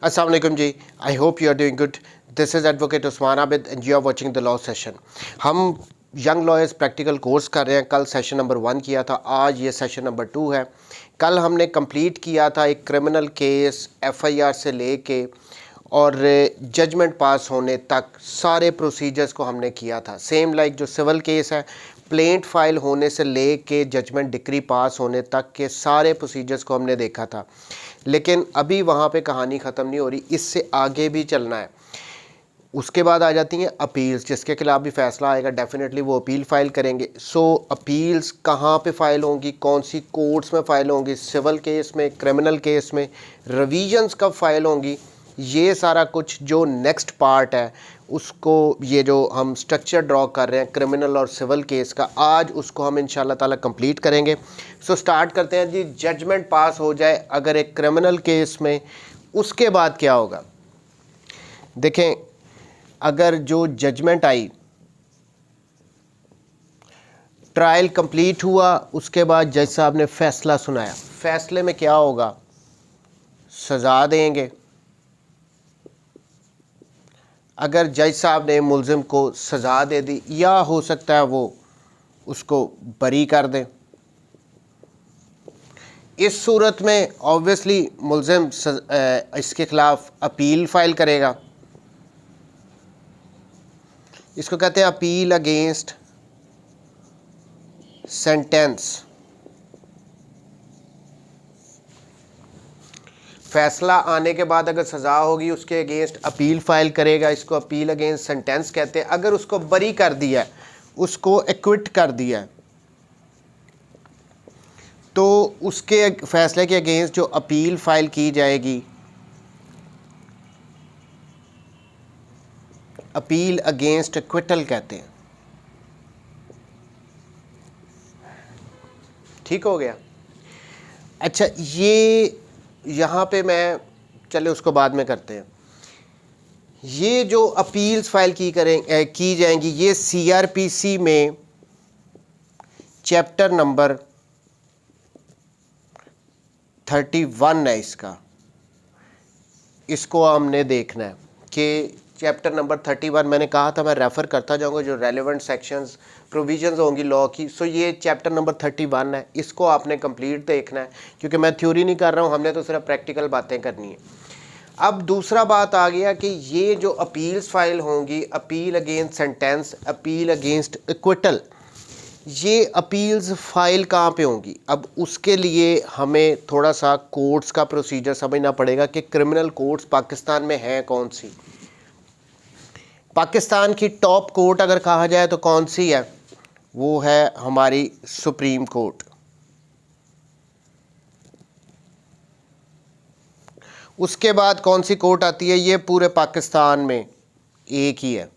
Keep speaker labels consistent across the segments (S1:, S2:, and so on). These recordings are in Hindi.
S1: Assalamu alaikum ji. I hope you are doing good. This is Advocate Usman Abid and you are watching the law session. हम यंग लॉयर्स प्रैक्टिकल कोर्स कर रहे हैं. कल सेशन नंबर 1 किया था, आज ये सेशन नंबर 2 है. कल हमने कंप्लीट किया था एक क्रिमिनल केस एफआईआर से लेके और जजमेंट पास होने तक सारे प्रोसीजर्स को हमने किया था. सेम लाइक जो सिविल केस है, प्लेंट फाइल होने से लेके जजमेंट डिक्री पास होने तक के सारे प्रोसीजर्स को हमने देखा था. लेकिन अभी वहाँ पे कहानी ख़त्म नहीं हो रही, इससे आगे भी चलना है. उसके बाद आ जाती हैं अपील्स, जिसके खिलाफ भी फैसला आएगा डेफिनेटली वो अपील फ़ाइल करेंगे. सो अपील्स कहाँ पे फ़ाइल होंगी, कौन सी कोर्ट्स में फ़ाइल होंगी, सिविल केस में, क्रिमिनल केस में, रिवीजन्स कब फ़ाइल होंगी, ये सारा कुछ जो नेक्स्ट पार्ट है उसको, ये जो हम स्ट्रक्चर ड्रॉ कर रहे हैं क्रिमिनल और सिविल केस का, आज उसको हम इंशाल्लाह ताला कंप्लीट करेंगे. सो स्टार्ट करते हैं जी. जजमेंट पास हो जाए अगर एक क्रिमिनल केस में, उसके बाद क्या होगा. देखें, अगर जो जजमेंट आई, ट्रायल कंप्लीट हुआ, उसके बाद जज साहब ने फैसला सुनाया, फैसले में क्या होगा, सज़ा देंगे. अगर जज साहब ने मुलजिम को सज़ा दे दी, या हो सकता है वो उसको बरी कर दें. इस सूरत में ऑब्वियसली मुलजिम इसके ख़िलाफ़ अपील फ़ाइल करेगा. इसको कहते हैं अपील अगेंस्ट सेंटेंस. फैसला आने के बाद अगर सज़ा होगी उसके अगेंस्ट अपील फ़ाइल करेगा. इसको अपील अगेंस्ट सेंटेंस कहते हैं. अगर उसको बरी कर दिया है, उसको एक्विट कर दिया है, तो उसके फैसले के अगेंस्ट जो अपील फ़ाइल की जाएगी, अपील अगेंस्ट एक्विटल कहते हैं. ठीक हो गया. अच्छा, ये यहाँ पे मैं, चले उसको बाद में करते हैं. ये जो अपील्स फाइल की जाएंगी, ये सीआरपीसी में चैप्टर नंबर 31 है इसका. इसको हमने देखना है कि चैप्टर नंबर 31, मैंने कहा था मैं रेफ़र करता जाऊंगा जो रेलेवेंट सेक्शंस प्रोविजंस होंगी लॉ की. सो ये चैप्टर नंबर 31 है, इसको आपने कंप्लीट देखना है, क्योंकि मैं थ्योरी नहीं कर रहा हूँ, हमने तो सिर्फ प्रैक्टिकल बातें करनी है. अब दूसरा बात आ गया कि ये जो अपील्स फाइल होंगी, appeal against sentence, appeal against acquittal, ये अपील्स फाइल कहाँ पे होंगी. अब उसके लिए हमें थोड़ा सा कोर्ट्स का प्रोसीजर समझना पड़ेगा कि क्रिमिनल कोर्ट्स पाकिस्तान में हैं कौन सी. पाकिस्तान की टॉप कोर्ट अगर कहा जाए तो कौन सी है, वो है हमारी सुप्रीम कोर्ट. उसके बाद कौन सी कोर्ट आती है, ये पूरे पाकिस्तान में एक ही है.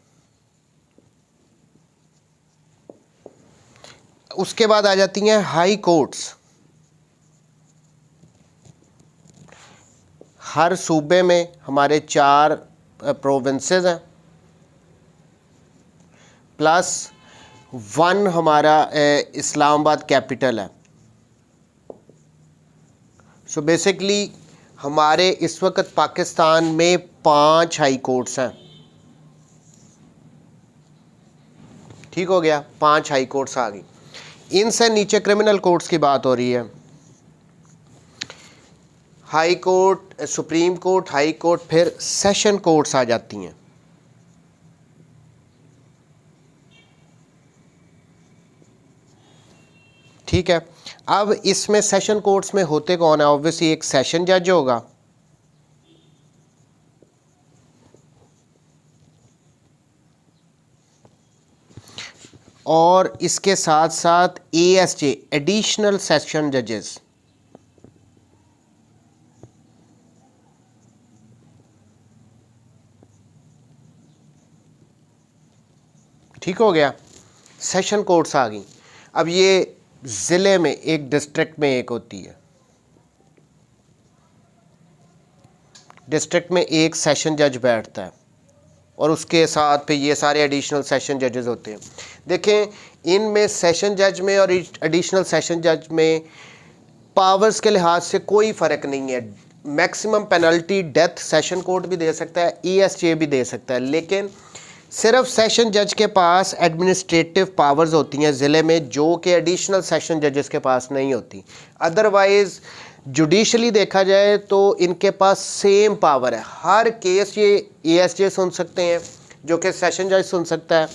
S1: उसके बाद आ जाती हैं हाई कोर्ट्स. हर सूबे में हमारे 4 प्रोविंसेस हैं, प्लस 1 हमारा इस्लामाबाद कैपिटल है. सो बेसिकली हमारे इस वक्त पाकिस्तान में 5 हाई कोर्ट्स हैं. ठीक हो गया, 5 हाई कोर्ट्स आ गई. इनसे नीचे क्रिमिनल कोर्ट्स की बात हो रही है. High court, supreme court, high court, फिर सेशन कोर्ट्स आ जाती हैं. ठीक है. अब इसमें सेशन कोर्ट्स में होते कौन है, ऑब्वियसली एक सेशन जज होगा, और इसके साथ साथ एएसजे, एडिशनल सेशन जजेस. ठीक हो गया, सेशन कोर्ट्स आ गई. अब ये ज़िले में एक, डिस्ट्रिक्ट में एक होती है. डिस्ट्रिक्ट में एक सेशन जज बैठता है और उसके साथ पे ये सारे एडिशनल सेशन जजेस होते हैं. देखें, इनमें सेशन जज में और एडिशनल सेशन जज में पावर्स के लिहाज से कोई फ़र्क नहीं है. Maximum penalty death session court भी दे सकता है, ESJ भी दे सकता है, लेकिन सिर्फ सेशन जज के पास एडमिनिस्ट्रेटिव पावर्स होती हैं ज़िले में, जो कि एडिशनल सेशन जजेस के पास नहीं होती। अदरवाइज़ जुडिशली देखा जाए तो इनके पास सेम पावर है। हर केस ये ESJ सुन सकते हैं, जो कि सेशन जज सुन सकता है।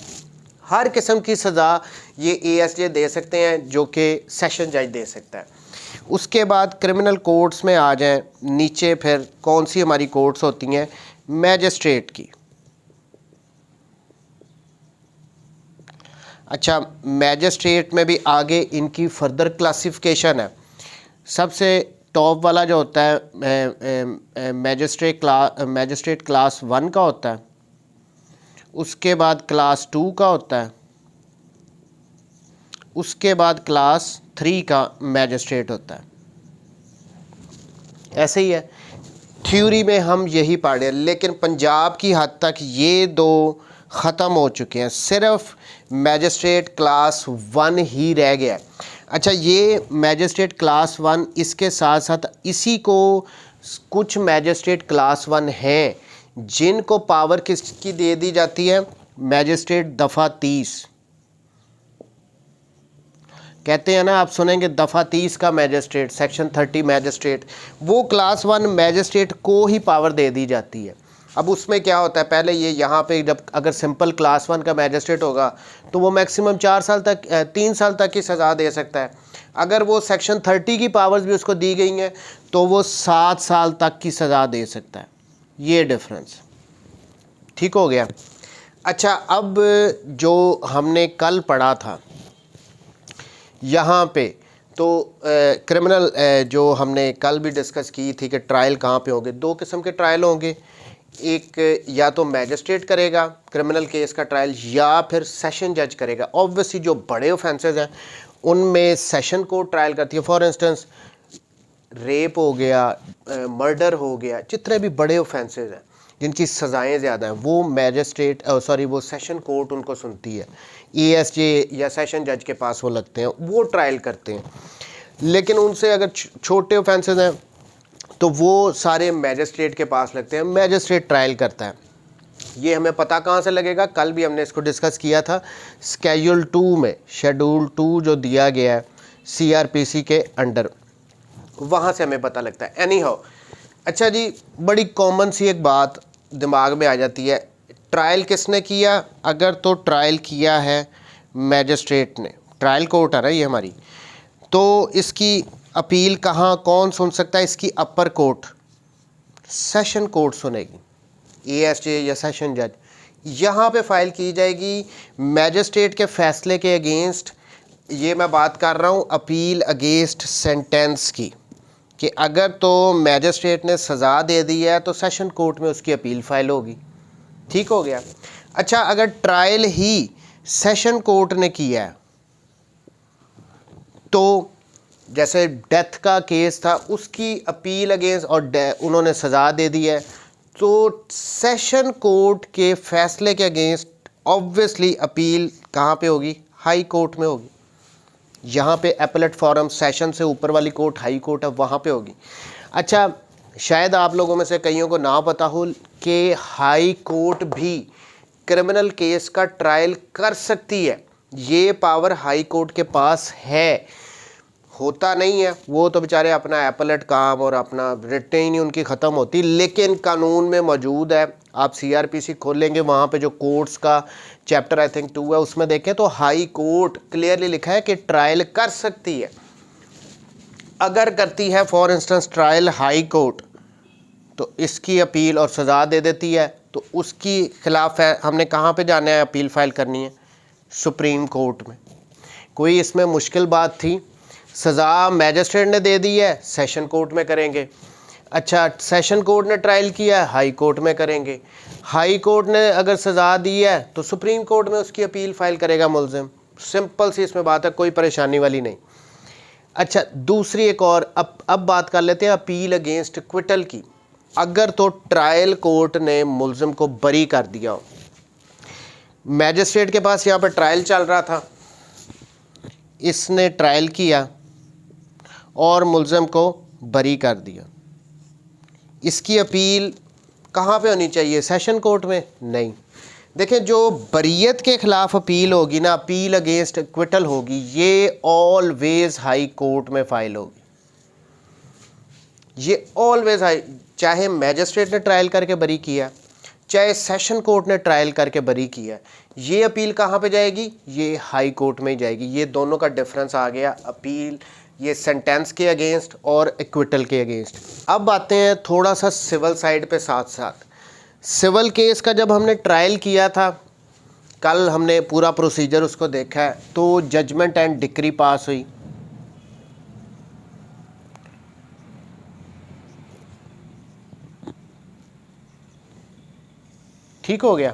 S1: हर किस्म की सज़ा ये ESJ दे सकते हैं, जो कि सेशन जज दे सकता है। उसके बाद क्रिमिनल कोर्ट्स में आ जाएं नीचे, फिर कौन सी हमारी कोर्ट्स होती हैं? मैजिस्ट्रेट की। अच्छा, मैजिस्ट्रेट में भी आगे इनकी फर्दर क्लासिफिकेशन है। सबसे टॉप वाला जो होता है मैजिस्ट्रेट क्लास 1 का होता है, उसके बाद क्लास 2 का होता है, उसके बाद क्लास 3 का मैजिस्ट्रेट होता है। ऐसे ही है, थ्योरी में हम यही पढ़ रहे हैं, लेकिन पंजाब की हद तक ये दो ख़त्म हो चुके हैं, सिर्फ मैजिस्ट्रेट क्लास 1 ही रह गया है। अच्छा, ये मैजिस्ट्रेट क्लास 1, इसके साथ साथ इसी को कुछ मैजिस्ट्रेट क्लास 1 हैं जिनको पावर किसकी दे दी जाती है? मैजिस्ट्रेट दफ़ा 30 कहते हैं ना, आप सुनेंगे दफ़ा 30 का मैजिस्ट्रेट, सेक्शन 30 मैजिस्ट्रेट, वो क्लास 1 मैजिस्ट्रेट को ही पावर दे दी जाती है। अब उसमें क्या होता है, पहले ये यहाँ पे जब अगर सिंपल क्लास 1 का मैजिस्ट्रेट होगा तो वो मैक्सिमम 4 साल तक 3 साल तक की सज़ा दे सकता है। अगर वो सेक्शन 30 की पावर्स भी उसको दी गई हैं तो वो 7 साल तक की सज़ा दे सकता है। ये डिफरेंस ठीक हो गया। अच्छा, अब जो हमने कल पढ़ा था यहाँ पे, तो क्रिमिनल जो हमने कल भी डिस्कस की थी कि ट्रायल कहाँ पे होंगे। 2 किस्म के ट्रायल होंगे, एक या तो मैजिस्ट्रेट करेगा क्रिमिनल केस का ट्रायल, या फिर सेशन जज करेगा। ऑब्वियसली जो बड़े ऑफेंसेस हैं उनमें सेशन कोर्ट ट्रायल करती है। फॉर इंस्टेंस रेप हो गया, मर्डर हो गया, जितने भी बड़े ऑफेंसेस हैं जिनकी सज़ाएं ज़्यादा हैं, वो वो सेशन कोर्ट उनको सुनती है। ESJ या सेशन जज के पास वो लगते हैं, वो ट्रायल करते हैं। लेकिन उनसे अगर छोटे ऑफेंसेस हैं तो वो सारे मैजिस्ट्रेट के पास लगते हैं, मैजिस्ट्रेट ट्रायल करता है। ये हमें पता कहाँ से लगेगा? कल भी हमने इसको डिस्कस किया था, स्केड्यूल 2 में, शेड्यूल 2 जो दिया गया है CRPC के अंडर, वहाँ से हमें पता लगता है। एनी हाउ, अच्छा जी, बड़ी कॉमन सी एक बात दिमाग में आ जाती है, ट्रायल किसने किया? अगर तो ट्रायल किया है मैजिस्ट्रेट ने, ट्रायल कोर्ट है ना ये हमारी, तो इसकी अपील कहाँ, कौन सुन सकता है? इसकी अपर कोर्ट, सेशन कोर्ट सुनेगी, ESJ या सेशन जज। यहाँ पे फाइल की जाएगी मैजिस्ट्रेट के फैसले के अगेंस्ट। ये मैं बात कर रहा हूँ अपील अगेंस्ट सेंटेंस की, कि अगर तो मैजिस्ट्रेट ने सज़ा दे दी है तो सेशन कोर्ट में उसकी अपील फाइल होगी। ठीक हो गया। अच्छा, अगर ट्रायल ही सेशन कोर्ट ने किया है, तो जैसे डेथ का केस था, उसकी अपील अगेंस्ट और उन्होंने सज़ा दे दी है, तो सेशन कोर्ट के फैसले के अगेंस्ट ऑब्वियसली अपील कहाँ पे होगी? हाई कोर्ट में होगी। यहाँ पे एपेलेट फॉरम, सेशन से ऊपर वाली कोर्ट हाई कोर्ट है, वहाँ पे होगी। अच्छा, शायद आप लोगों में से कईयों को ना पता हो कि हाई कोर्ट भी क्रिमिनल केस का ट्रायल कर सकती है। ये पावर हाई कोर्ट के पास है, होता नहीं है, वो तो बेचारे अपना एपेलेट काम और अपना रिटेन ही नहीं उनकी ख़त्म होती, लेकिन कानून में मौजूद है। आप CRPC खोलेंगे, वहाँ पे जो कोर्ट्स का चैप्टर आई थिंक 2 है, उसमें देखें तो हाई कोर्ट क्लियरली लिखा है कि ट्रायल कर सकती है। अगर करती है for instance trial high court, तो इसकी अपील और सज़ा दे देती है, तो उसकी खिलाफ है, हमने कहाँ पे जाना है? अपील फाइल करनी है सुप्रीम कोर्ट में। कोई इसमें मुश्किल बात थी? सज़ा मैजिस्ट्रेट ने दे दी है, सेशन कोर्ट में करेंगे। अच्छा, सेशन कोर्ट ने ट्रायल किया है, हाई कोर्ट में करेंगे। हाई कोर्ट ने अगर सज़ा दी है तो सुप्रीम कोर्ट में उसकी अपील फाइल करेगा मुलजिम। सिंपल सी इसमें बात है, कोई परेशानी वाली नहीं। अच्छा, दूसरी एक और अब बात कर लेते हैं अपील अगेंस्ट क्विटल की। अगर तो ट्रायल कोर्ट ने मुलजिम को बरी कर दिया हो, मैजिस्ट्रेट के पास यहाँ पर ट्रायल चल रहा था, इसने ट्रायल किया और मुलजिम को बरी कर दिया, इसकी अपील कहाँ पे होनी चाहिए, सेशन कोर्ट में? नहीं। देखें, जो बरीयत के ख़िलाफ़ अपील होगी ना, अपील अगेंस्ट एक्विटल होगी, ये ऑलवेज़ हाई कोर्ट में फ़ाइल होगी। ये ऑलवेज़ हाई, चाहे मैजिस्ट्रेट ने ट्रायल करके बरी किया, चाहे सेशन कोर्ट ने ट्रायल करके बरी किया, ये अपील कहाँ पे जाएगी? ये हाई कोर्ट में ही जाएगी। ये दोनों का डिफरेंस आ गया, अपील ये सेंटेंस के अगेंस्ट और एक्विटल के अगेंस्ट। अब आते हैं थोड़ा सा सिविल साइड पे। साथ साथ सिविल केस का जब हमने ट्रायल किया था, कल हमने पूरा प्रोसीजर उसको देखा है, तो जजमेंट एंड डिक्री पास हुई। ठीक हो गया।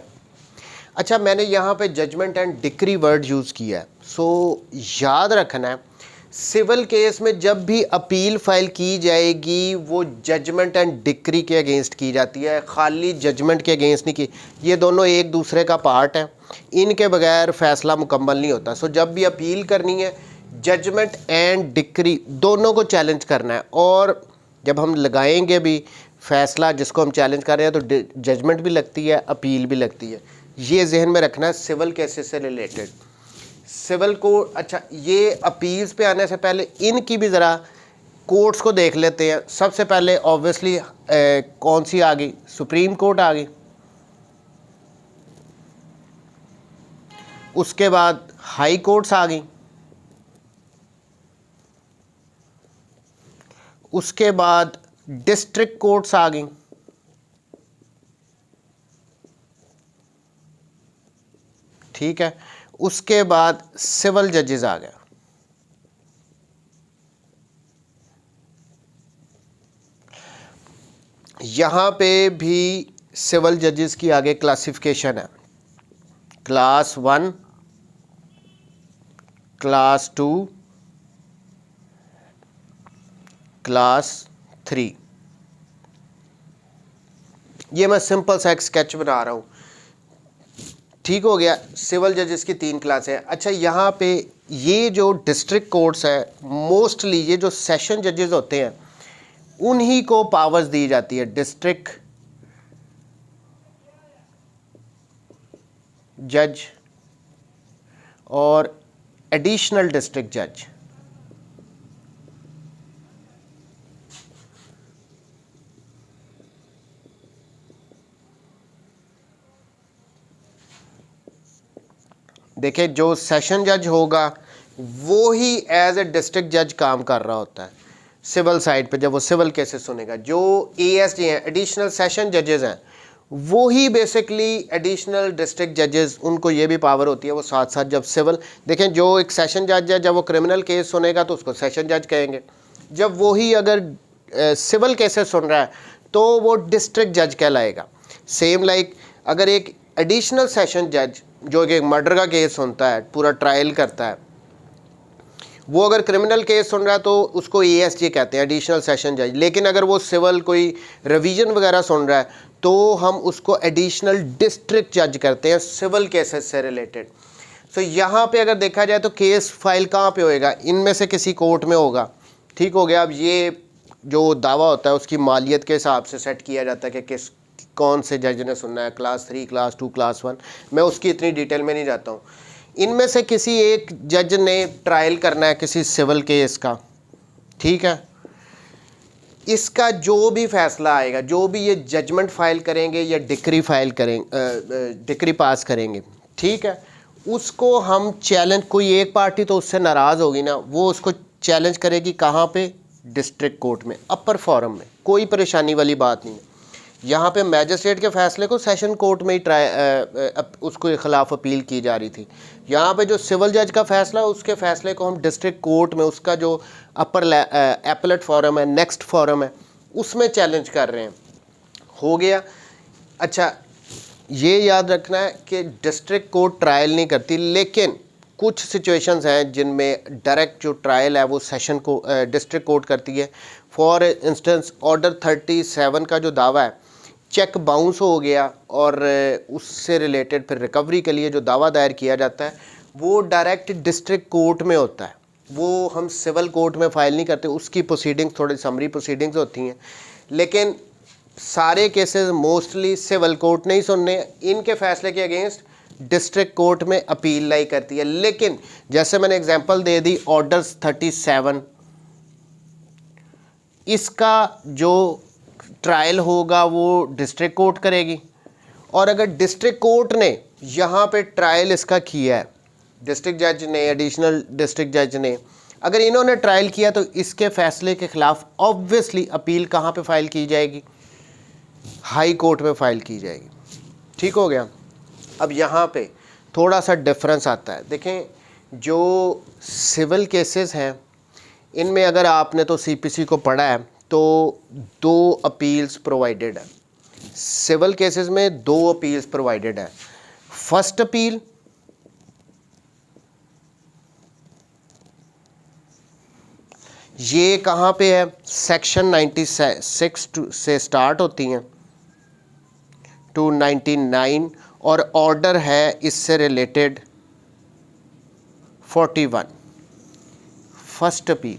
S1: अच्छा, मैंने यहाँ पे judgement and decree word use किया है, सो याद रखना है सिविल केस में जब भी अपील फाइल की जाएगी वो जजमेंट एंड डिक्री के अगेंस्ट की जाती है, खाली जजमेंट के अगेंस्ट नहीं की। ये दोनों एक दूसरे का पार्ट है, इनके बगैर फ़ैसला मुकम्मल नहीं होता। सो जब भी अपील करनी है, जजमेंट एंड डिक्री दोनों को चैलेंज करना है। और जब हम लगाएंगे भी फ़ैसला जिसको हम चैलेंज कर रहे हैं, तो जजमेंट भी लगती है, अपील भी लगती है। ये जहन में रखना है सिविल केसेस से रिलेटेड। सिविल को, अच्छा, ये अपील्स पे आने से पहले इनकी भी ज़रा कोर्ट्स को देख लेते हैं। सबसे पहले ऑब्वियसली कौन सी आ गई? सुप्रीम कोर्ट आ गई। उसके बाद हाई कोर्ट्स आ गई। उसके बाद डिस्ट्रिक्ट कोर्ट्स आ गई। ठीक है। उसके बाद सिविल जजेस आ गया। यहाँ पे भी सिविल जजेस की आगे क्लासिफिकेशन है, क्लास 1, क्लास 2, क्लास 3। ये मैं सिंपल सा एक स्केच बना रहा हूँ। ठीक हो गया। सिविल जजेस की 3 क्लासें हैं। अच्छा, यहाँ पे ये जो डिस्ट्रिक्ट कोर्ट्स है, मोस्टली ये जो सेशन जजेस होते हैं उन्हीं को पावर्स दी जाती है, डिस्ट्रिक्ट जज और एडिशनल डिस्ट्रिक्ट जज। देखिए, जो सेशन जज होगा वो ही एज ए डिस्ट्रिक्ट जज काम कर रहा होता है सिविल साइड पे, जब वो सिविल केसेस सुनेगा। जो एएसजी हैं, एडिशनल सेशन जजेस हैं, वो ही बेसिकली एडिशनल डिस्ट्रिक्ट जजेस, उनको ये भी पावर होती है। वो साथ साथ जब सिविल, देखें, जो एक सेशन जज है जब वो क्रिमिनल केस सुनेगा तो उसको सेशन जज कहेंगे। जब वही अगर सिविल केसेस सुन रहा है तो वो डिस्ट्रिक्ट जज कहलाएगा। सेम लाइक अगर एक एडिशनल सेशन जज जो कि एक मर्डर का केस सुनता है, पूरा ट्रायल करता है, वो अगर क्रिमिनल केस सुन रहा है तो उसको एएसजी कहते हैं, एडिशनल सेशन जज। लेकिन अगर वो सिविल कोई रिवीजन वगैरह सुन रहा है तो हम उसको एडिशनल डिस्ट्रिक्ट जज करते हैं सिविल केसेस से रिलेटेड। सो यहाँ पे अगर देखा जाए तो केस फाइल कहाँ पे होएगा? इनमें से किसी कोर्ट में होगा। ठीक हो गया। अब ये जो दावा होता है उसकी मालियत के हिसाब से सेट किया जाता है कि कौन से जज ने सुनना है, क्लास 3, क्लास 2, क्लास 1। मैं उसकी इतनी डिटेल में नहीं जाता हूँ। इनमें से किसी एक जज ने ट्रायल करना है किसी सिविल केस का, ठीक है, इसका जो भी फैसला आएगा, जो भी ये जजमेंट फाइल करेंगे या डिक्री फाइल करेंगे, डिक्री पास करेंगे, ठीक है, उसको हम चैलेंज, कोई एक पार्टी तो उससे नाराज़ होगी ना, वो उसको चैलेंज करेगी कहाँ पे? डिस्ट्रिक्ट कोर्ट में, अपर फोरम में। कोई परेशानी वाली बात नहीं है। यहाँ पे मैजिस्ट्रेट के फैसले को सेशन कोर्ट में ही उसके ख़िलाफ़ अपील की जा रही थी। यहाँ पे जो सिविल जज का फैसला, उसके फैसले को हम डिस्ट्रिक्ट कोर्ट में, उसका जो अपर एपलेट फोरम है, नेक्स्ट फोरम है, उसमें चैलेंज कर रहे हैं। हो गया। अच्छा, ये याद रखना है कि डिस्ट्रिक्ट कोर्ट ट्रायल नहीं करती, लेकिन कुछ सिचुएशंस हैं जिनमें डायरेक्ट जो ट्रायल है वो सेशन को डिस्ट्रिक्ट कोर्ट करती है। फॉर इंस्टेंस ऑर्डर 37 का जो दावा है, चेक बाउंस हो गया और उससे रिलेटेड फिर रिकवरी के लिए जो दावा दायर किया जाता है वो डायरेक्ट डिस्ट्रिक्ट कोर्ट में होता है, वो हम सिविल कोर्ट में फ़ाइल नहीं करते। उसकी प्रोसीडिंग्स थोड़ी समरी प्रोसीडिंग्स होती हैं, लेकिन सारे केसेस मोस्टली सिविल कोर्ट नहीं सुनने, इनके फैसले के अगेंस्ट डिस्ट्रिक्ट कोर्ट में अपील लाई करती है। लेकिन जैसे मैंने एग्जांपल दे दी ऑर्डर्स 37, इसका जो ट्रायल होगा वो डिस्ट्रिक्ट कोर्ट करेगी। और अगर डिस्ट्रिक्ट कोर्ट ने यहाँ पे ट्रायल इसका किया है, डिस्ट्रिक्ट जज ने, एडिशनल डिस्ट्रिक्ट जज ने, अगर इन्होंने ट्रायल किया तो इसके फैसले के ख़िलाफ़ ऑब्वियसली अपील कहाँ पे फाइल की जाएगी? हाई कोर्ट में फाइल की जाएगी। ठीक हो गया। अब यहाँ पे थोड़ा सा डिफरेंस आता है। देखें, जो सिविल केसेस हैं इनमें अगर आपने तो सीपीसी को पढ़ा है तो 2 अपील्स प्रोवाइडेड है। सिविल केसेस में 2 अपील्स प्रोवाइडेड है। फर्स्ट अपील, ये कहाँ पे है? सेक्शन 96 से स्टार्ट होती हैं टू 99 और ऑर्डर है इससे रिलेटेड 41। फर्स्ट अपील,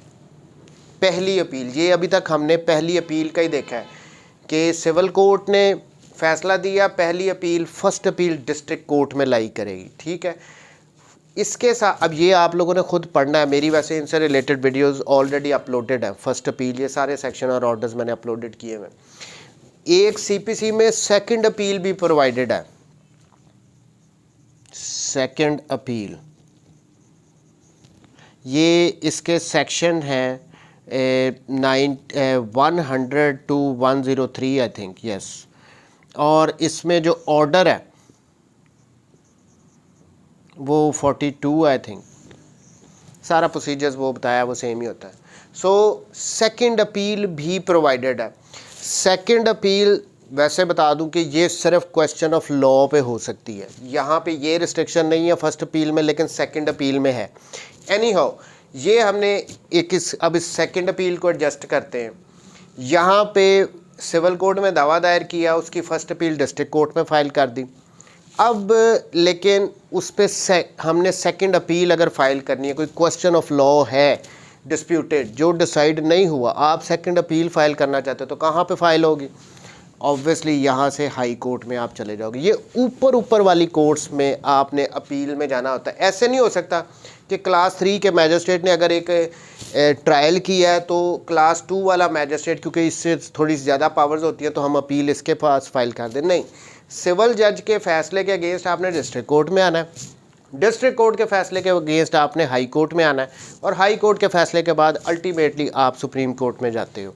S1: पहली अपील, ये अभी तक हमने पहली अपील का ही देखा है कि सिविल कोर्ट ने फैसला दिया, पहली appeal, first appeal district court में लाई करेगी। ठीक है। इसके साथ अब ये आप लोगों ने खुद पढ़ना है, मेरी वैसे इनसे रिलेटेड वीडियोस ऑलरेडी अपलोडेड है। फर्स्ट अपील, ये सारे सेक्शन और ऑर्डर्स मैंने अपलोडेड किए हुए। एक सीपीसी में सेकंड अपील भी प्रोवाइडेड है। सेकंड अपील, ये इसके सेक्शन हैं 100 to 103 आई थिंक, यस। और इसमें जो ऑर्डर है वो 42 आई थिंक। सारा प्रोसीजर्स वो बताया वो सेम ही होता है। सो सेकंड अपील भी प्रोवाइडेड है। सेकंड अपील वैसे बता दूं कि ये सिर्फ क्वेश्चन ऑफ लॉ पे हो सकती है, यहाँ पे ये रिस्ट्रिक्शन नहीं है फर्स्ट अपील में, लेकिन सेकंड अपील में है। एनी हाउ, ये हमने अब इस सेकंड अपील को एडजस्ट करते हैं। यहाँ पे सिविल कोर्ट में दावा दायर किया, उसकी फर्स्ट अपील डिस्ट्रिक्ट कोर्ट में फ़ाइल कर दी। अब लेकिन उस पर हमने सेकंड अपील अगर फ़ाइल करनी है, कोई क्वेश्चन ऑफ लॉ है डिस्प्यूटेड जो डिसाइड नहीं हुआ, आप सेकंड अपील फ़ाइल करना चाहते हो तो कहाँ पे फ़ाइल होगी? ऑब्वियसली यहाँ से हाई कोर्ट में आप चले जाओगे। ये ऊपर वाली कोर्ट्स में आपने अपील में जाना होता है। ऐसे नहीं हो सकता कि क्लास 3 के मैजिस्ट्रेट ने अगर एक ट्रायल किया है तो क्लास 2 वाला मैजिस्ट्रेट, क्योंकि इससे थोड़ी ज़्यादा पावर्स होती है, तो हम अपील इसके पास फाइल कर दें। नहीं, सिविल जज के फैसले के अगेंस्ट आपने डिस्ट्रिक्ट कोर्ट में आना है, डिस्ट्रिक्ट कोर्ट के फैसले के अगेंस्ट आपने हाई कोर्ट में आना है, और हाई कोर्ट के फैसले के बाद अल्टीमेटली आप सुप्रीम कोर्ट में जाते हो।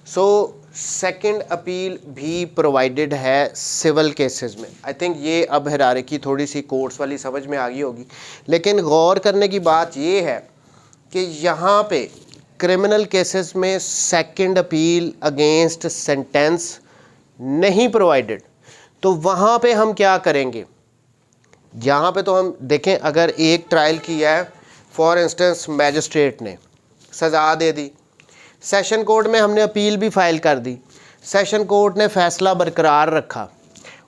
S1: सो सेकंड अपील भी प्रोवाइडेड है सिविल केसेस में। आई थिंक ये अब हायरार्की थोड़ी सी कोर्ट्स वाली समझ में आ गई होगी। लेकिन गौर करने की बात ये है कि यहाँ पे क्रिमिनल केसेस में सेकंड अपील अगेंस्ट सेंटेंस नहीं प्रोवाइडेड। तो वहाँ पे हम क्या करेंगे? यहाँ पे तो हम देखें, अगर एक ट्रायल किया है, फॉर इंस्टेंस मैजिस्ट्रेट ने सज़ा दे दी, सेशन कोर्ट में हमने अपील भी फाइल कर दी, सेशन कोर्ट ने फ़ैसला बरकरार रखा,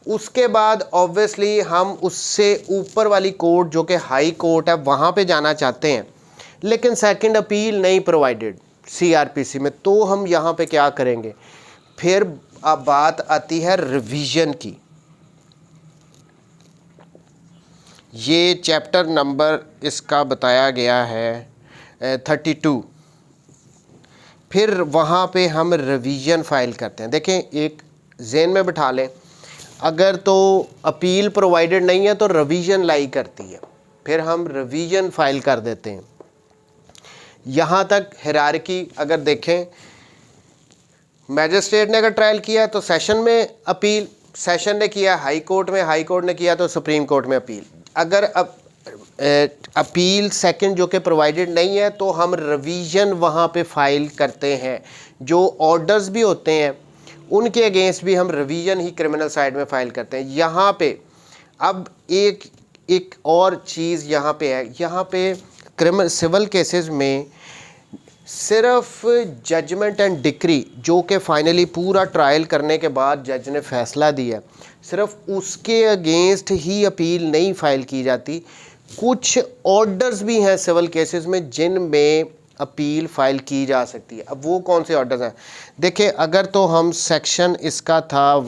S1: उसके बाद ऑब्वियसली हम उससे ऊपर वाली कोर्ट जो कि हाई कोर्ट है वहाँ पे जाना चाहते हैं, लेकिन सेकंड अपील नहीं प्रोवाइडेड सीआरपीसी में, तो हम यहाँ पे क्या करेंगे? फिर अब बात आती है रिवीजन की। ये चैप्टर नंबर इसका बताया गया है 32। फिर वहाँ पे हम रिवीजन फ़ाइल करते हैं। देखें, एक ज़हन में बिठा लें, अगर तो अपील प्रोवाइडेड नहीं है तो रिवीजन लाई करती है, फिर हम रिवीजन फ़ाइल कर देते हैं। यहाँ तक हायरार्की अगर देखें, मैजिस्ट्रेट ने अगर ट्रायल किया तो सेशन में अपील, सेशन ने किया हाई कोर्ट में, हाई कोर्ट ने किया तो सुप्रीम कोर्ट में अपील। अगर अपील सेकंड जो कि प्रोवाइडेड नहीं है तो हम रिवीजन वहाँ पे फाइल करते हैं। जो ऑर्डर्स भी होते हैं उनके अगेंस्ट भी हम रिवीजन ही क्रिमिनल साइड में फ़ाइल करते हैं। यहाँ पे अब एक और चीज़ यहाँ पे है, यहाँ पे क्रिमिनल सिविल केसेस में सिर्फ जजमेंट एंड डिक्री जो कि फाइनली पूरा ट्रायल करने के बाद जज ने फैसला दिया, सिर्फ उसके अगेंस्ट ही अपील नहीं फ़ाइल की जाती। कुछ ऑर्डर्स भी हैं सिविल केसेस में जिनमें अपील फाइल की जा सकती है। अब वो कौन से ऑर्डर्स हैं? देखिए, अगर तो हम सेक्शन इसका था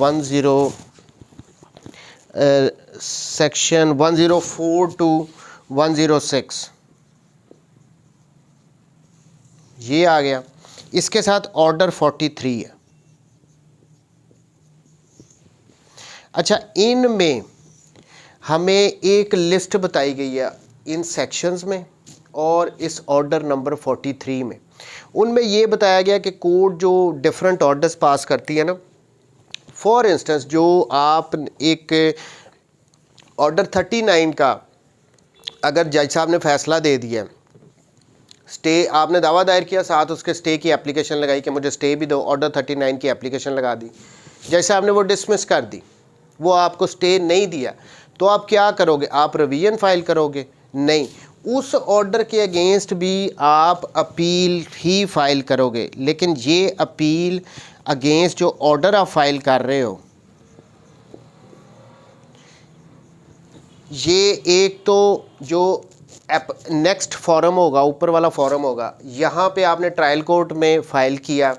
S1: सेक्शन 104 टू 106 ये आ गया, इसके साथ ऑर्डर 43 है। अच्छा, इनमें हमें एक लिस्ट बताई गई है इन सेक्शंस में और इस ऑर्डर नंबर 43 में। उनमें ये बताया गया कि कोर्ट जो डिफरेंट ऑर्डर्स पास करती है ना, फॉर इंस्टेंस जो आप एक ऑर्डर 39 का अगर जज साहब ने फैसला दे दिया, स्टे आपने दावा दायर किया, साथ उसके स्टे की एप्लीकेशन लगाई कि मुझे स्टे भी दो, ऑर्डर 39 की एप्लीकेशन लगा दी, जज साहब ने वो डिसमिस कर दी, वो आपको स्टे नहीं दिया, तो आप क्या करोगे? आप रिवीजन फाइल करोगे? नहीं, उस ऑर्डर के अगेंस्ट भी आप अपील ही फाइल करोगे। लेकिन ये अपील अगेंस्ट जो ऑर्डर आप फाइल कर रहे हो, ये एक तो जो नेक्स्ट फॉरम होगा, ऊपर वाला फॉरम होगा, यहाँ पे आपने ट्रायल कोर्ट में फ़ाइल किया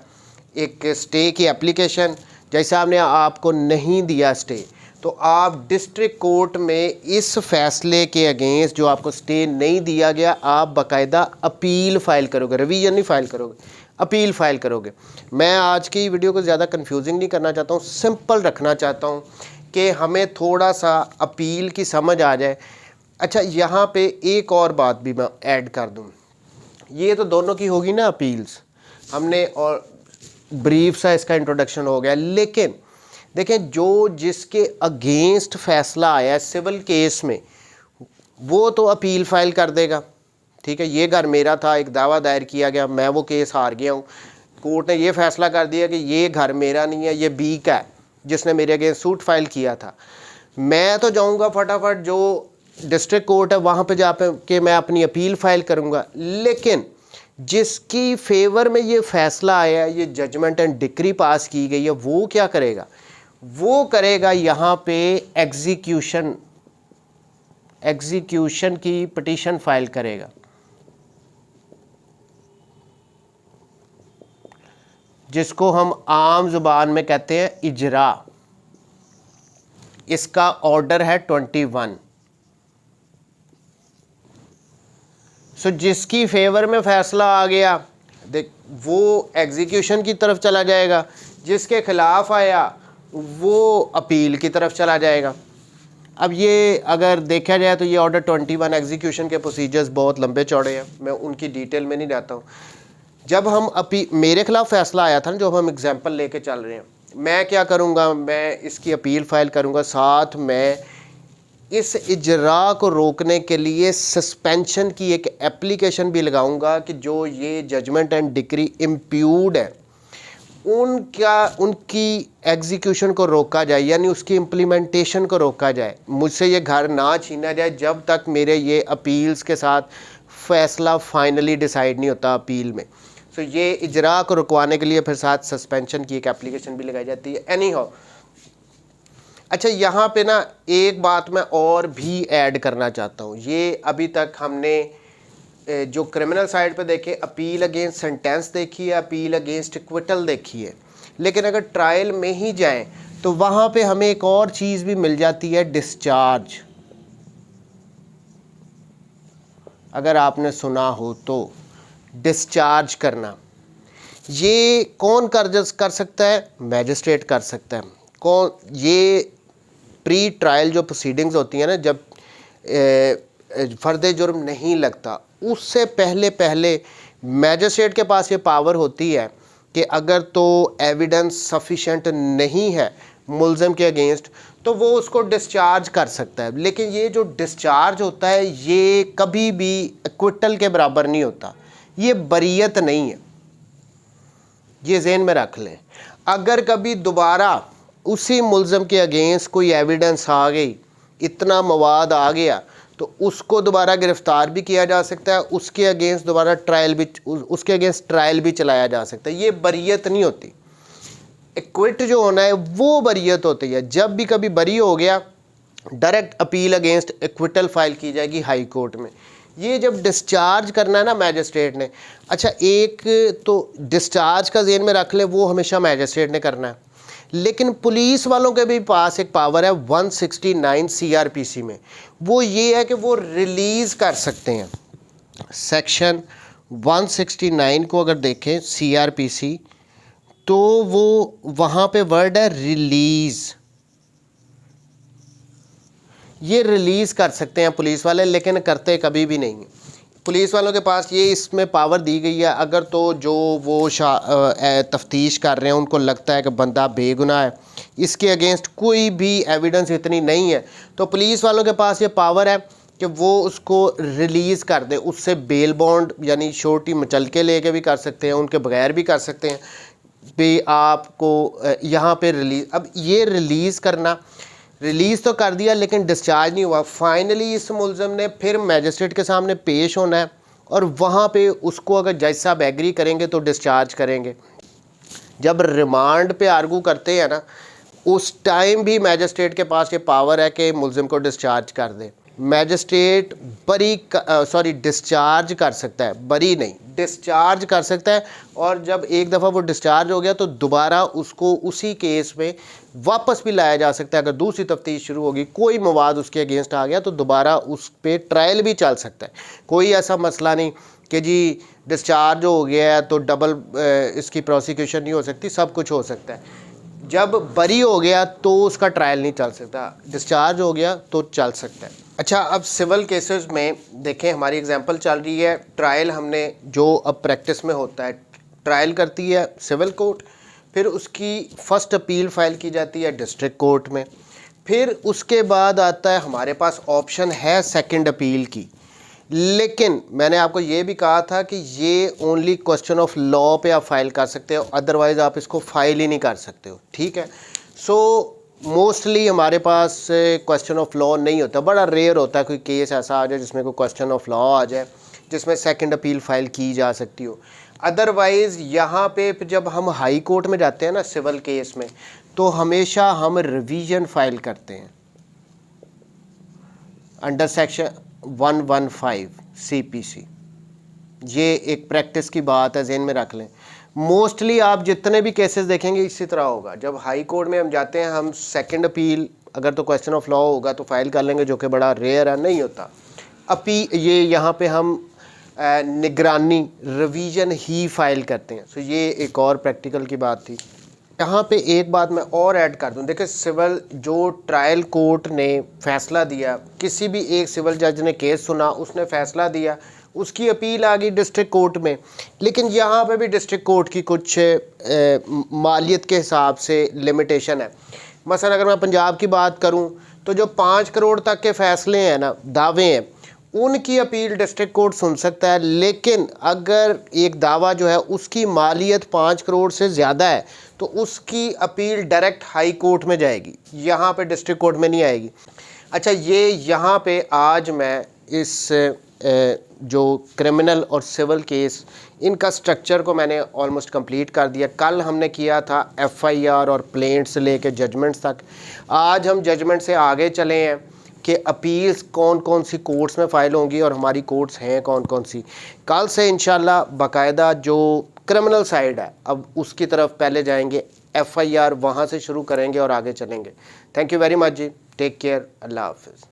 S1: एक स्टे की एप्लीकेशन, जैसे आपने आपको नहीं दिया स्टे, तो आप डिस्ट्रिक्ट कोर्ट में इस फैसले के अगेंस्ट जो आपको स्टे नहीं दिया गया, आप बाकायदा अपील फ़ाइल करोगे, रिवीजन नहीं फ़ाइल करोगे, अपील फ़ाइल करोगे। मैं आज की वीडियो को ज़्यादा कंफ्यूजिंग नहीं करना चाहता हूँ, सिंपल रखना चाहता हूँ कि हमें थोड़ा सा अपील की समझ आ जाए। अच्छा, यहाँ पे एक और बात भी मैं ऐड कर दूँ, ये तो दोनों की होगी ना अपील्स, हमने और ब्रीफ सा इसका इंट्रोडक्शन हो गया, लेकिन देखें जो जिसके अगेंस्ट फैसला आया है सिविल केस में, वो तो अपील फाइल कर देगा। ठीक है, ये घर मेरा था, एक दावा दायर किया गया, मैं वो केस हार गया हूँ, कोर्ट ने ये फैसला कर दिया कि ये घर मेरा नहीं है, ये बी का है जिसने मेरे अगेंस्ट सूट फाइल किया था। मैं तो जाऊँगा फटाफट जो डिस्ट्रिक्ट कोर्ट है वहाँ पे जा के मैं अपनी अपील फाइल करूँगा, लेकिन जिसकी फेवर में ये फैसला आया है, ये जजमेंट एंड डिक्री पास की गई है, वो क्या करेगा? वो करेगा यहाँ पे एग्जीक्यूशन की पिटीशन फाइल करेगा, जिसको हम आम जुबान में कहते हैं इजरा। इसका ऑर्डर है 21। सो जिसकी फेवर में फैसला आ गया, देख वो एग्जीक्यूशन की तरफ चला जाएगा, जिसके खिलाफ आया वो अपील की तरफ चला जाएगा। अब ये अगर देखा जाए तो ये ऑर्डर 21 एग्जीक्यूशन के प्रोसीजर्स बहुत लंबे चौड़े हैं, मैं उनकी डिटेल में नहीं जाता हूँ। जब हम मेरे खिलाफ फैसला आया था ना, जो हम एग्जांपल लेके चल रहे हैं, मैं क्या करूँगा? मैं इसकी अपील फाइल करूँगा, साथ मैं इस इजरा को रोकने के लिए सस्पेंशन की एक एप्लीकेशन भी लगाऊंगा कि जो ये जजमेंट एंड डिक्री इम्प्यूड है उनकी एग्जीक्यूशन को रोका जाए, यानी उसकी इम्प्लीमेंटेशन को रोका जाए, मुझसे ये घर ना छीना जाए जब तक मेरे ये अपील्स के साथ फैसला फाइनली डिसाइड नहीं होता अपील में। सो ये इजरा को रुकवाने के लिए फिर साथ सस्पेंशन की एक एप्लीकेशन भी लगाई जाती है। एनी हाउ, अच्छा यहाँ पे ना एक बात मैं और भी ऐड करना चाहता हूँ। ये अभी तक हमने जो क्रिमिनल साइड पे देखे, अपील अगेंस्ट सेंटेंस देखी है, अपील अगेंस्ट एक्विटल देखी है, लेकिन अगर ट्रायल में ही जाएं तो वहाँ पे हमें एक और चीज़ भी मिल जाती है, डिस्चार्ज। अगर आपने सुना हो तो डिस्चार्ज करना, ये कौन कर सकता है? मैजिस्ट्रेट कर सकता है। कौन? ये प्री ट्रायल जो प्रोसीडिंग्स होती हैं ना, जब फर्द जुर्म नहीं लगता, उससे पहले मैजिस्ट्रेट के पास ये पावर होती है कि अगर तो एविडेंस सफिशेंट नहीं है मुल्ज़िम के अगेंस्ट, तो वो उसको डिस्चार्ज कर सकता है। लेकिन ये जो डिस्चार्ज होता है ये कभी भी एक्विटल के बराबर नहीं होता, ये बरियत नहीं है, ये ज़हन में रख लें। अगर कभी दोबारा उसी मुल्ज़िम के अगेंस्ट कोई एविडेंस आ गई, इतना मवाद आ गया, तो उसको दोबारा गिरफ़्तार भी किया जा सकता है, उसके अगेंस्ट दोबारा उसके अगेंस्ट ट्रायल भी चलाया जा सकता है। ये बरियत नहीं होती। एक्विट जो होना है वो बरियत होती है। जब भी कभी बरी हो गया, direct appeal against acquittal file की जाएगी हाई कोर्ट में। ये जब डिस्चार्ज करना है ना मैजिस्ट्रेट ने, अच्छा एक तो डिस्चार्ज का ज़हन में रख ले, वो हमेशा मैजिस्ट्रेट ने करना है, लेकिन पुलिस वालों के भी पास एक पावर है 169 CRPC में, वो ये है कि वो रिलीज़ कर सकते हैं। सेक्शन 169 को अगर देखें CRPC, तो वो वहाँ पे वर्ड है रिलीज़, ये रिलीज़ कर सकते हैं पुलिस वाले, लेकिन करते कभी भी नहीं। पुलिस वालों के पास ये इसमें पावर दी गई है, अगर तो जो वो तफ्तीश कर रहे हैं उनको लगता है कि बंदा बेगुनाह है, इसके अगेंस्ट कोई भी एविडेंस इतनी नहीं है, तो पुलिस वालों के पास ये पावर है कि वो उसको रिलीज़ कर दे। उससे बेल बॉन्ड यानी श्योरिटी मचल के लेके भी कर सकते हैं, उनके बगैर भी कर सकते हैं भी आपको यहाँ पे रिलीज़। अब ये रिलीज़ करना, रिलीज़ तो कर दिया लेकिन डिस्चार्ज नहीं हुआ, फाइनली इस मुलज़म ने फिर मैजिस्ट्रेट के सामने पेश होना है और वहाँ पे उसको अगर जज साहब एग्री करेंगे तो डिस्चार्ज करेंगे। जब रिमांड पे आर्गू करते हैं ना, उस टाइम भी मैजिस्ट्रेट के पास ये पावर है कि मुलज़िम को डिस्चार्ज कर दे। मैजिस्ट्रेट डिस्चार्ज कर सकता है, बरी नहीं, डिस्चार्ज कर सकता है, और जब एक दफ़ा वो डिस्चार्ज हो गया तो दोबारा उसको उसी केस में वापस भी लाया जा सकता है। अगर दूसरी तफ्तीश शुरू होगी, कोई मवाद उसके अगेंस्ट आ गया तो दोबारा उस पर ट्रायल भी चल सकता है। कोई ऐसा मसला नहीं कि जी डिस्चार्ज हो गया है तो डबल इसकी प्रोसिक्यूशन नहीं हो सकती, सब कुछ हो सकता है। जब बरी हो गया तो उसका ट्रायल नहीं चल सकता, डिस्चार्ज हो गया तो चल सकता है। अच्छा, अब सिविल केसेस में देखें, हमारी एग्जांपल चल रही है ट्रायल, हमने जो अब प्रैक्टिस में होता है, ट्रायल करती है सिविल कोर्ट, फिर उसकी फ़र्स्ट अपील फ़ाइल की जाती है डिस्ट्रिक्ट कोर्ट में, फिर उसके बाद आता है हमारे पास ऑप्शन है सेकंड अपील की। लेकिन मैंने आपको ये भी कहा था कि ये ओनली क्वेश्चन ऑफ लॉ पे आप फाइल कर सकते हो, अदरवाइज़ आप इसको फाइल ही नहीं कर सकते हो, ठीक है। सो मोस्टली हमारे पास क्वेश्चन ऑफ लॉ नहीं होता, बड़ा रेयर होता है कोई केस ऐसा आ जाए जिसमें कोई क्वेश्चन ऑफ लॉ आ जाए जिसमें सेकंड अपील फ़ाइल की जा सकती हो। अदरवाइज़ यहाँ पे जब हम हाई कोर्ट में जाते हैं ना सिविल केस में, तो हमेशा हम रिवीजन फाइल करते हैं अंडर सेक्शन 115 CPC। ये एक प्रैक्टिस की बात है, जहन में रख लें। मोस्टली आप जितने भी केसेस देखेंगे इसी तरह होगा। जब हाई कोर्ट में हम जाते हैं, हम सेकंड अपील अगर तो क्वेश्चन ऑफ लॉ होगा तो फाइल कर लेंगे, जो कि बड़ा रेयर है, नहीं होता। ये यहाँ पे हम निगरानी रिवीजन ही फाइल करते हैं। सो ये एक और प्रैक्टिकल की बात थी। यहाँ पे एक बात मैं और ऐड कर दूँ, देखिए सिविल जो ट्रायल कोर्ट ने फैसला दिया, किसी भी एक सिविल जज ने केस सुना, उसने फैसला दिया, उसकी अपील आ गई डिस्ट्रिक्ट कोर्ट में, लेकिन यहाँ पे भी डिस्ट्रिक्ट कोर्ट की कुछ मालियत के हिसाब से लिमिटेशन है। मसलन अगर मैं पंजाब की बात करूँ तो जो 5 करोड़ तक के फ़ैसले हैं ना, दावे हैं, उनकी अपील डिस्ट्रिक्ट कोर्ट सुन सकता है। लेकिन अगर एक दावा जो है उसकी मालियत 5 करोड़ से ज़्यादा है तो उसकी अपील डायरेक्ट हाई कोर्ट में जाएगी, यहाँ पे डिस्ट्रिक्ट कोर्ट में नहीं आएगी। अच्छा, ये यहाँ पे आज मैं इस जो क्रिमिनल और सिविल केस, इनका स्ट्रक्चर को मैंने ऑलमोस्ट कंप्लीट कर दिया। कल हमने किया था FIR और प्लेंट से लेके जजमेंट्स तक। आज हम जजमेंट से आगे चले हैं कि अपील्स कौन कौन सी कोर्ट्स में फ़ाइल होंगी और हमारी कोर्ट्स हैं कौन कौन सी। कल से इंशाल्लाह बाकायदा जो क्रिमिनल साइड है अब उसकी तरफ पहले जाएंगे, FIR वहाँ से शुरू करेंगे और आगे चलेंगे। Thank you very much ji, take care, अल्लाह हाफिज़।